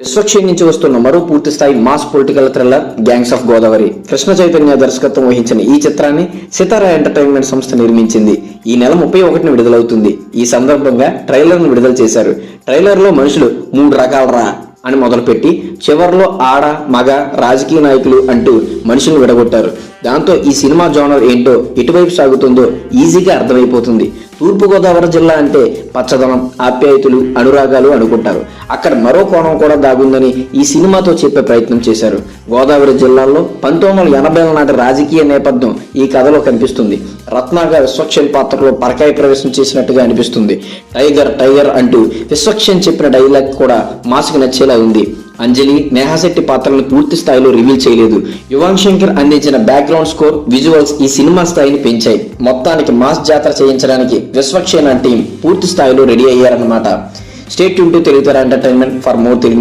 విశ్వక్షేణ్ నుంచి వస్తున్న మరో పూర్తి స్థాయి mass political thriller gangs of Godavari. Krishna Chaitanya దర్శకత్వం వహించిన ఈ చిత్రాన్ని సితారా ఎంటర్టైన్మెంట్ సంస్థ నిర్మించింది. ఈ నెల 31న విడుదలవుతుంది. ఈ సందర్భంగా ట్రైలర్ ను విడుదల చేశారు. ట్రైలర్ లో మనుషులు 3 రకాలరా అని మొదలుపెట్టి చివరిలో ఆడ మగ రాజకీయ నాయకులు అంటూ మనుషులను విడగొట్టారు. దాంతో ఈ సినిమా జోనర్ ఏంటో ఎటువైపు సాగుతుందో ఈజీగా అర్థమైపోతుంది. తూర్పుగోదావరి జిల్లా అంటే పచ్చదనం, ఆప్యాయతలు, అనురాగాలు అనుకుంటారు. అక్కడ మరో కోణం కూడా దాగుందని ఈ సినిమాతో చెప్పే ప్రయత్నం చేశారు. గోదావరి జిల్లాలో 1980ల నాటి రాజకీయ నేపథ్యం ఈ కథలో కనిపిస్తుంది. రత్నాగా విశ్వక్షేణ్ పాత్రలో పరకాయ ప్రవేశం చేసినట్టుగా అనిపిస్తుంది. టైగర్ టైగర్ అంటూ విశ్వక్షేణ్ చెప్పిన డైలాగ్ కూడా మాస్కి నచ్చేలా ఉంది. అంజలి, నేహాశెట్టి పాత్రలను పూర్తి స్థాయిలో రివీల్ చేయలేదు. యువన్ శంకర్ అందించిన బ్యాక్గ్రౌండ్ స్కోర్, విజువల్స్ ఈ సినిమా స్థాయిని పెంచాయి. మొత్తానికి మాస్ జాతర చేయించడానికి విశ్వక్షేణ్ టీం పూర్తి స్థాయిలో రెడీ అయ్యారన్నమాట. Stay tune to Telugu entertainment for more Telugu.